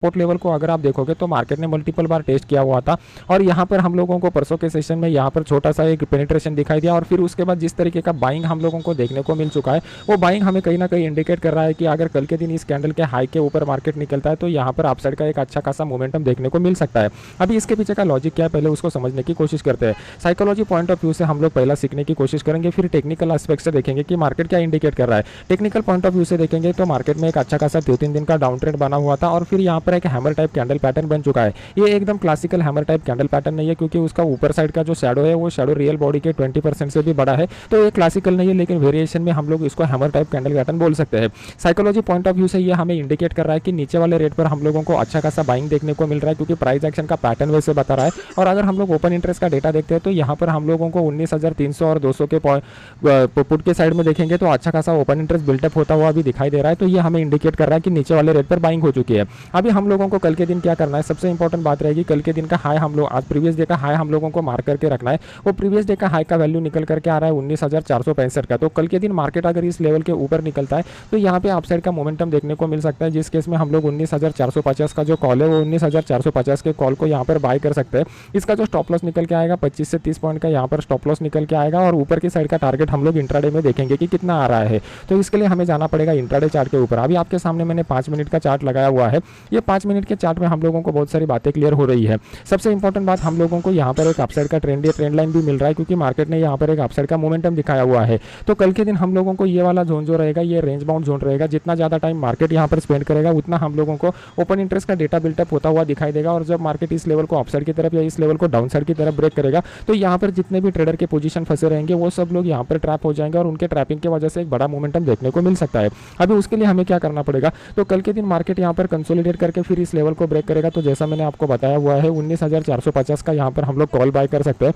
Support level को अगर आप देखोगे तो मार्केट ने मल्टीपल बार टेस्ट किया हुआ था और यहाँ पर हम लोगों को परसों के सेशन में यहाँ पर छोटा सा एक पेनिट्रेशन दिखाई दिया और फिर उसके बाद जिस तरीके का बाइंग हम लोगों को देखने को मिल चुका है, वो बाइंग हमें कहीं ना कहीं इंडिकेट कर रहा है कि अगर कल के दिन इस कैंडल के हाई के ऊपर मार्केट निकलता है तो यहाँ पर अपसाइड का एक अच्छा खासा मोमेंटम देखने को मिल सकता है। अभी इसके पीछे का लॉजिक क्या है, पहले उसको समझने की कोशिश करते हैं। साइकोलॉजी पॉइंट ऑफ व्यू से हम लोग पहला सीखने की कोशिश करेंगे, फिर टेक्निकल एस्पेक्ट से देखेंगे कि मार्केट क्या इंडिकेट कर रहा है। टेक्निकल पॉइंट ऑफ व्यू से देखेंगे तो मार्केट में एक अच्छा खासा 2-3 दिन का डाउन ट्रेंड बना हुआ था और फिर यहाँ पर एक हैमर टाइप कैंडल पैटर्न बन चुका है। ये एकदम classical hammer type candle pattern नहीं है, क्योंकि उसका ऊपर साइड का जो शैडो है वो शैडो रियल बॉडी के 20% से भी बड़ा है, तो ये क्लासिकल नहीं है, लेकिन वेरिएशन में हम लोग इसको हैमर टाइप कैंडल पैटर्न बोल सकते हैं। साइकोलॉजी पॉइंट ऑफ व्यू से ये हमें इंडिकेट कर रहा है कि नीचे वाले रेट पर हम लोगों को अच्छा खासा बाइंग देखने को मिल रहा है, क्योंकि प्राइस एक्शन का पैटर्न वैसे बता रहा है। और अगर हम लोग ओपन इंटरेस्ट का डेटा देखते हैं तो यहाँ पर हम लोगों को 19,300 और 200 के पुट के साइड में देखेंगे तो अच्छा खासा ओपन इंटरेस्ट बिल्टअप होता हुआ भी दिखाई दे रहा है, तो ये हमें इंडिकेट कर रहा है कि नीचे वाले रेट पर बाइंग हो चुकी है। अभी हम लोगों को कल के दिन क्या करना है, सबसे इंपॉर्टेंट बात रहेगी कल के दिन का हाई हम लोग आज प्रीवियस डे का हाई हम लोगों को मार्क करके रखना है। वो प्रीवियस डे का हाई का वैल्यू निकल करके आ रहा है 19,465 का, तो कल के दिन मार्केट अगर इस लेवल के ऊपर निकलता है तो यहाँ पे अपसाइड का मोमेंटम देखने को मिल सकता है, जिस केस में हम लोग 19,450 का जो कॉल है वो 19,450 के कॉल को यहाँ पर बाय कर सकते हैं। इसका जो स्टॉप लॉस निकल के आएगा 25 से 30 पॉइंट का यहाँ पर स्टॉप लॉस निकल के आएगा और ऊपर की साइड का टारगेट हम लोग इंट्राडे में देखेंगे कि कितना आ रहा है। तो इसके लिए हमें जाना पड़ेगा इंट्राडे चार्ट के ऊपर। अभी आपके सामने मैंने 5 मिनट का चार्ट लगाया हुआ है। ये 5 मिनट के चार्ट में हम लोगों को बहुत सारी बातें क्लियर हो रही है। सबसे इंपॉर्टेंट बात, हम लोगों को यहाँ पर एक अपसाइड का ट्रेंड लाइन भी मिल रहा है, क्योंकि मार्केट ने यहाँ पर एक अपसाइड का मोमेंटम दिखाया हुआ है। तो कल के दिन हम लोगों को ये वाला जोन जो रहेगा ये रेंज बाउंड जोन रहेगा। जितना ज़्यादा टाइम मार्केट यहाँ पर स्पेंड करेगा उतना हम लोगों को ओपन इंटरेस्ट का डेटा बिल्टअप होता हुआ दिखाई देगा, और जब मार्केट इस लेवल को अपसाइड की तरफ या इस लेवल को डाउन साइड की तरफ ब्रेक करेगा तो यहाँ पर जितने भी ट्रेडर के पोजीशन फंसे रहेंगे वो सब लोग यहाँ पर ट्रैप हो जाएंगे और उनके ट्रैपिंग की वजह से एक बड़ा मोमेंटम देखने को मिल सकता है। अभी उसके लिए हमें क्या करना पड़ेगा, तो कल के दिन मार्केट यहाँ पर कंसोलिडेट करके फिर इस लेवल को ब्रेक करेगा, तो जैसा मैंने आपको बताया हुआ है 19,450 का यहाँ पर हम लोग कॉल बाय कर सकते हैं।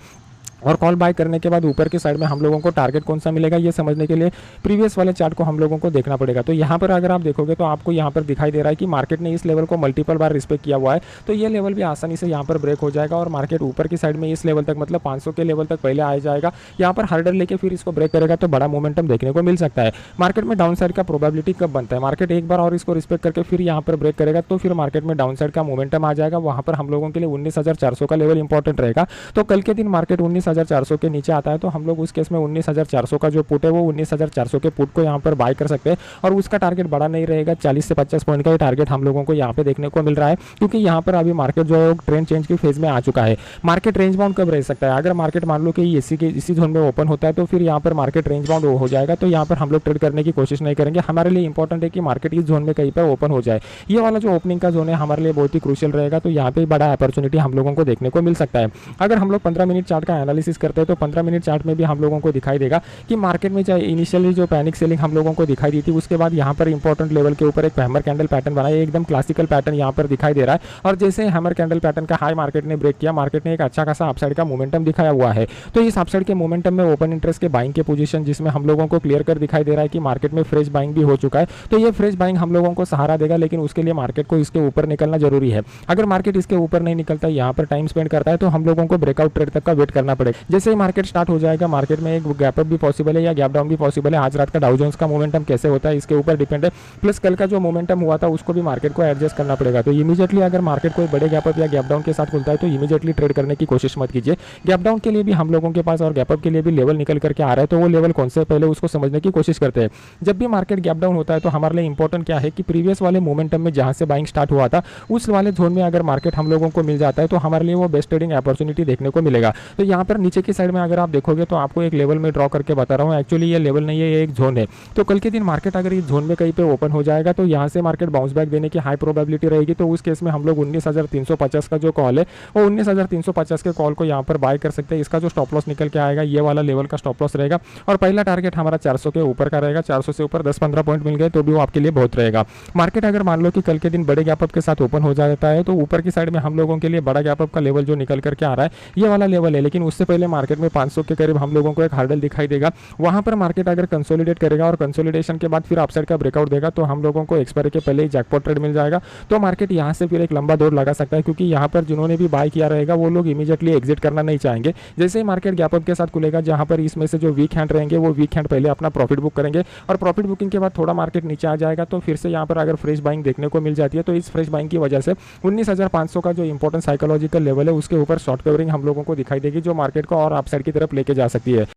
और कॉल बाय करने के बाद ऊपर की साइड में हम लोगों को टारगेट कौन सा मिलेगा ये समझने के लिए प्रीवियस वाले चार्ट को हम लोगों को देखना पड़ेगा। तो यहाँ पर अगर आप देखोगे तो आपको यहाँ पर दिखाई दे रहा है कि मार्केट ने इस लेवल को मल्टीपल बार रिस्पेक्ट किया हुआ है, तो ये लेवल भी आसानी से यहाँ पर ब्रेक हो जाएगा और मार्केट ऊपर की साइड में इस लेवल तक मतलब 500 के लेवल तक पहले आ जाएगा। यहाँ पर हर्डल लेके फिर इसको ब्रेक करेगा तो बड़ा मोमेंटम देखने को मिल सकता है। मार्केट में डाउन साइड का प्रोबेबिलिटी कब बनता है, मार्केट एक बार और इसको रिस्पेक्ट करके फिर यहाँ पर ब्रेक करेगा तो फिर मार्केट में डाउन साइड का मोमेंटम आ जाएगा। वहाँ पर हम लोगों के लिए 19,400 का लेवल इंपॉर्टेंट रहेगा। तो कल के दिन मार्केट 19,400 के नीचे आता है तो हम लोग उस केस में 19,400 का जो पुट है वो 19,400 के पुट को यहाँ पर बाय कर सकते हैं और उसका टारगेट बड़ा नहीं रहेगा, 40 से 50 पॉइंट का ही टारगेट हम लोगों को यहाँ पे देखने को मिल रहा है, क्योंकि यहाँ पर अभी मार्केट जो है ट्रेंड चेंज की फेज में आ चुका है। मार्केट रेंज बाउंड कब रह सकता है, अगर मार्केट मान लो कि इसी जोन में ओपन होता है तो फिर यहाँ पर मार्केट रेंज बाउंड हो जाएगा, तो यहाँ पर हम लोग ट्रेड करने की कोशिश नहीं करेंगे। हमारे लिए इंपॉर्टेंट है कि मार्केट इस जोन में कहीं पर ओपन हो जाए। ये वाला जो ओपनिंग का जोन है हमारे लिए बहुत ही क्रूशियल रहेगा, तो यहाँ पे बड़ा अपॉर्चुनिटी हम लोगों को देखने को मिल सकता है। अगर हम लोग 15 मिनट चार्ट का एनालिसिस करते हैं तो 15 मिनट चार्ट में भी हम लोगों को दिखाई देगा कि मार्केट में चाहे इनिशियली जो पैनिक सेलिंग हम लोगों को दिखाई दी थी उसके बाद यहाँ पर इंपॉर्टेंट लेवल के ऊपर एक हैमर कैंडल पैटर्न बना है, एकदम क्लासिकल पैटर्न यहाँ पर दिखाई दे रहा है। और जैसे हैमर कैंडल पैटर्न का हाई मार्केट ने ब्रेक किया, मार्केट ने एक अच्छा खासा अपसाइड का मोमेंटम दिखाया हुआ है। तो इस अपसाइड के मोमेंटम में ओपन इंटरेस्ट के बाइंग के पोजीशन जिसमें हम लोगों को क्लियर कर दिखाई दे रहा है कि मार्केट में फ्रेश बाइंग भी हो चुका है, तो ये फ्रेश बाइंग हम लोगों को सहारा देगा, लेकिन उसके लिए मार्केट को इसके ऊपर निकलना जरूरी है। अगर मार्केट इसके ऊपर नहीं निकलता, यहाँ पर टाइम स्पेंड करता है, तो हम लोगों को ब्रेकआउट ट्रेड तक का वेट करना पड़ेगा। जैसे ही मार्केट स्टार्ट हो जाएगा, मार्केट में एक गैप अप भी पॉसिबल है या गैप डाउन भी पॉसिबल है। आज रात का डाउ जोन्स का मोमेंटम कैसे होता है इसके ऊपर डिपेंड है, प्लस कल का जो मोमेंटम हुआ था उसको भी मार्केट को एडजस्ट करना पड़ेगा। तो इमीडिएटली अगर मार्केट कोई बड़े गैप अप या गैप डाउन के साथ खुलता है तो इमीडिएटली ट्रेड करने की कोशिश मत कीजिए। गैप डाउन के लिए भी हम लोगों के पास और गैप अप के लिए भी लेवल निकल करके आ रहा है, तो वो लेवल कौन से पहले उसको समझने की कोशिश करते हैं। जब भी मार्केट गैप डाउन होता है तो हमारे लिए इंपॉर्टेंट क्या है कि प्रीवियस वाले मोमेंटम में जहां से बाइंग स्टार्ट हुआ था उस वाले जोन में अगर मार्केट हम लोगों को मिल जाता है तो हमारे लिए वो बेस्ट ट्रेडिंग अपॉर्चुनिटी देखने को मिलेगा। तो यहाँ पर नीचे की साइड में अगर आप देखोगे तो आपको एक लेवल में ड्रॉ करके बता रहा हूँ, एक्चुअली ये लेवल नहीं है, ये एक जोन है। तो कल के दिन मार्केट अगर इस जोन में कहीं पे ओपन हो जाएगा तो यहाँ से मार्केट बाउंस बैक देने की हाई प्रोबेबिलिटी रहेगी। तो उस केस में हम लोग 19,350 का जो कॉल है वो 19,350 के कॉल को यहाँ पर बाय कर सकते हैं। इसका जो स्टॉप लॉस निकल के आएगा ये वाला लेवल का स्टॉप लॉस रहेगा और पहला टारगेट हमारा 400 के ऊपर का रहेगा। 400 से ऊपर 10-15 पॉइंट मिल गए तो भी वो आपके लिए बहुत रहेगा। मार्केट अगर मान लो कि कल के दिन बड़े गैप अप के साथ ओपन हो जाता है तो ऊपर की साइड में हम लोगों के लिए बड़ा गैप अप का लेवल जो निकल करके आ रहा है ये वाला लेवल है, लेकिन उससे उससे पहले मार्केट में 500 के करीब हम लोगों को एक हार्डल दिखाई देगा। वहां पर मार्केट अगर कंसोलिडेट करेगा और कंसोलिडेशन के बाद फिर अपसाइड का ब्रेकआउट देगा तो हम लोगों को एक्सपायरी के पहले ही जैकपॉट ट्रेड मिल जाएगा। तो मार्केट यहाँ से फिर एक लंबा दौड़ लगा सकता है, क्योंकि यहाँ पर जिन्होंने भी बाय किया रहेगा वो लोग इमीडिएटली एग्जिट करना नहीं चाहेंगे। जैसे ही मार्केट गैप अप के साथ खुलेगा, जहाँ पर इसमें से जो वीक हैंड रहेंगे वो वीक हैंड पहले अपना प्रॉफिट बुक करेंगे और प्रॉफिट बुकिंग के बाद थोड़ा मार्केट नीचे आ जाएगा तो फिर से यहाँ पर अगर फ्रेश बाइंग देखने को मिल जाती है तो इस फ्रेश बाइंग की वजह से 19,500 का जो इंपॉर्टेंट साइकोलॉजिकल लेवल है उसके ऊपर शॉर्ट कवरिंग हम लोगों को दिखाई देगी, जो मार्केट को और अपसाइड की तरफ लेके जा सकती है।